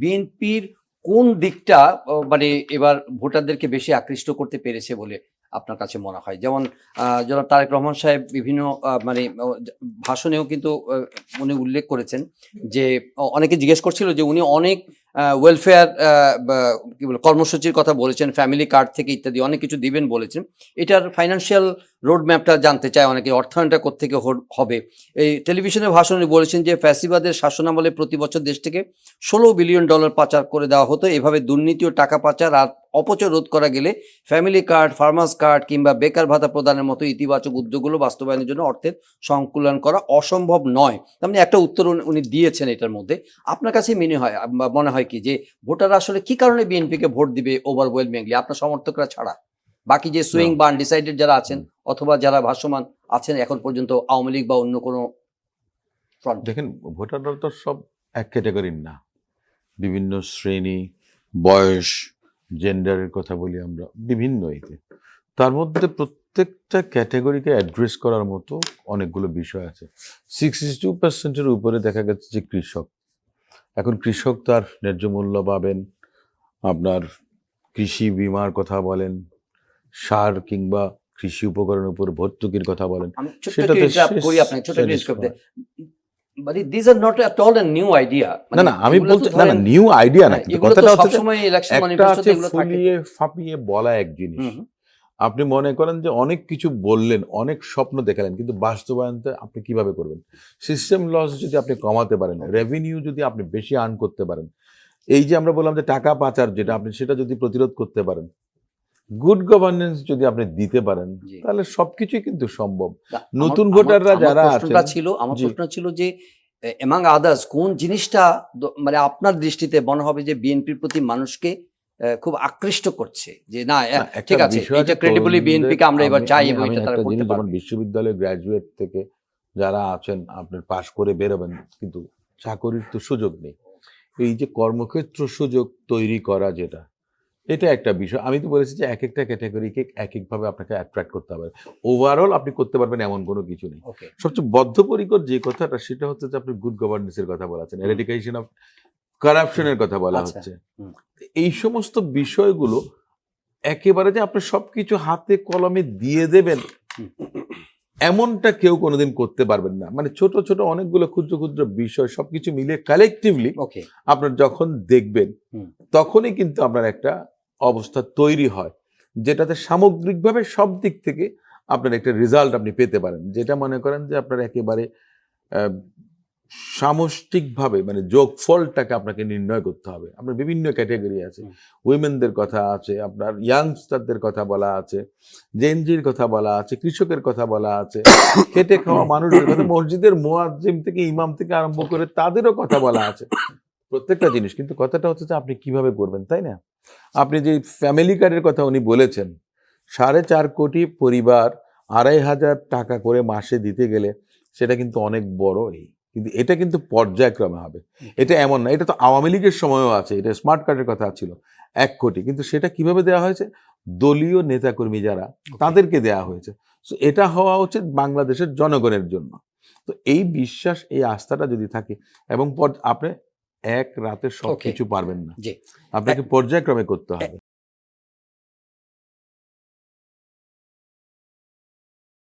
বিএনপির কোন দিকটা মানে এবার ভোটারদেরকে বেশি আকৃষ্ট করতে পেরেছে বলে আপনার কাছে মনে হয়? যেমন জনাব তারেক রহমান সাহেব বিভিন্ন মানে ভাষণেও কিন্তু উনি উল্লেখ করেছেন যে অনেকে জিজ্ঞেস করছিল যে উনি অনেক ওয়েলফেয়ার কি বলে কর্মসূচির কথা বলেছেন, ফ্যামিলি কার্ড থেকে ইত্যাদি অনেক কিছু দিবেন বলেছেন। এটার ফাইন্যান্সিয়াল রোড ম্যাপটা জানতে চায় অনেকে, অর্থায়নটা কোত্থেকে হবে। এই টেলিভিশনের ভাষণে বলেছেন যে ফ্যাসিবাদের শাসনামলে প্রতি বছর দেশ থেকে $16 বিলিয়ন পাচার করে দেওয়া হতো। এভাবে দুর্নীতি ও টাকা পাচার আর অপচয় রোধ করা গেলে ফ্যামিলি কার্ড, ফার্মার্স কার্ড কিংবা বেকার ভাতা প্রদানের মতো ইতিবাচক উদ্যোগগুলো বাস্তবায়নের জন্য অর্থের সংকুলন করা অসম্ভব নয়। তার মানে একটা উত্তর উনি দিয়েছেন এটার মধ্যে। আপনার কাছে মনে হয় কি যে ভোটাররা আসলে কি কারণে বিএনপিকে ভোট দিবে ওভারওয়েলমিংলি আপনার সমর্থকরা ছাড়া? বাকি যে সুইং বা আনডিসাইডেড যারা আছেন অথবা যারা ভাসমান আছেন এখন পর্যন্ত আওয়ামী লীগ বা অন্য কোনো ফ্রন্ট। দেখেন, ভোটাররা তো সব এক ক্যাটাগরির না, বিভিন্ন শ্রেণী, বয়স, জেন্ডারের কথা বলি আমরা, বিভিন্ন এতে। তার মধ্যে প্রত্যেকটা ক্যাটাগরিকে অ্যাড্রেস করার মতো অনেকগুলো বিষয় আছে। 62% উপরে দেখা গেছে যে কৃষক। এখন কৃষক তার ন্যায্য মূল্য পাবেন, আপনার কৃষি বিমার কথা বলেন, সার কিংবা কৃষি উপকরণের উপর ভর্তুকির কথা বলেন, সেটাতে But these are not at all a new idea. না আমি বলছি না নিউ আইডিয়া না, কিন্তু কথাটা হচ্ছে একটা আছে ফুলিয়ে ফাঁপিয়ে বলা এক জিনিস। আপনি মনে করেন যে অনেক কিছু বললেন, অনেক স্বপ্ন দেখালেন, কিন্তু বাস্তবায়নতে আপনি কিভাবে করবেন? সিস্টেম লস যদি আপনি কমাতে পারেন, রেভিনিউ যদি আপনি বেশি আর্ন করতে পারেন, এই যে আমরা বললাম যে টাকা পাচার যেটা, আপনি সেটা যদি প্রতিরোধ করতে পারেন, গুড গভর্নেন্স যদি আপনি দিতে পারেন, তাহলে সবকিছুই কিন্তু সম্ভব। নতুন ভোটাররা যারা আছেন, আমার প্রশ্ন ছিল যে এমাং আদার্স কোন জিনিসটা মানে আপনার দৃষ্টিতে মনে হবে যে বিএনপির প্রতি মানুষকে খুব আকৃষ্ট করছে, যে না ঠিক আছে এটা ক্রেডিবলি বিএনপি কে আমরা এবার চাই এবং এটা তারা করতে পারবে। বিশ্ববিদ্যালয়ের গ্র্যাজুয়েট থেকে যারা আছেন, আপনার পাশ করে বেরোবেন, কিন্তু চাকরির তো সুযোগ নেই। এই যে কর্মক্ষেত্র সুযোগ তৈরি করা, যেটা এটা একটা বিষয়। আমি তো বলেছি যে এক একটা ক্যাটাগরিকে এক একভাবে আপনাকে অ্যাট্রাক্ট করতে হবে। ওভারঅল আপনি করতে পারবেন এমন কোনো কিছু নেই। সবচেয়ে বদ্ধপরিকর যে কথাটা, সেটা হচ্ছে যে আপনি গুড গভর্নেন্সের কথা বলাচ্ছেন, এরাডিকেশন অফ কারাপশনের কথা বলা হচ্ছে। এই সমস্ত বিষয়গুলো একেবারে যে আপনি সবকিছু হাতে কলমে দিয়ে দেবেন এমনটা কেউ কোনোদিন করতে পারবেন না। মানে ছোট ছোট অনেকগুলো ক্ষুদ্র ক্ষুদ্র বিষয় সবকিছু মিলে কালেকটিভলি আপনার যখন দেখবেন, তখনই কিন্তু আপনার একটা অবস্থা তৈরি হয় যেটাতে সামগ্রিকভাবে সব দিক থেকে আপনার একটা রেজাল্ট আপনি পেতে পারেন, যেটা মনে করেন যে আপনার একেবারে সামষ্টিকভাবে মানে যোগফলটাকে আপনাকে নির্ণয় করতে হবে। আপনার বিভিন্ন ক্যাটাগরি আছে, উইমেনদের কথা আছে, আপনার ইয়াংস্টারদের কথা বলা আছে, জেনজির কথা বলা আছে, কৃষকের কথা বলা আছে, খেটে খাওয়া মানুষের কথা, মসজিদের মুয়াজ্জিম থেকে ইমাম থেকে আরম্ভ করে তাদেরও কথা বলা আছে, প্রত্যেকটা জিনিস। কিন্তু কথাটা হচ্ছে যে আপনি কিভাবে করবেন, তাই না? আপনি যে ফ্যামিলি কার্ডের কথা উনি বলেছেন, 4.5 কোটি পরিবার 2,500 টাকা করে মাসে দিতে গেলে সেটা কিন্তু অনেক বড়। কিন্তু এটা কিন্তু পর্যায়ক্রমে হবে, এটা এমন না। এটা তো আওয়ামী লীগের সময়ও আছে, এটা স্মার্ট কার্ডের কথা ছিল 1 কোটি, কিন্তু সেটা কিভাবে দেওয়া হয়েছে? দলীয় নেতাকর্মী যারা, তাদেরকে দেওয়া হয়েছে। তো এটা হওয়া উচিত বাংলাদেশের জনগণের জন্য। তো এই বিশ্বাস, এই আস্থাটা যদি থাকে, এবং আপনি এক রাতে সবকিছু পারবেন না, আপনাকে পর্যায়ক্রমে করতে হবে।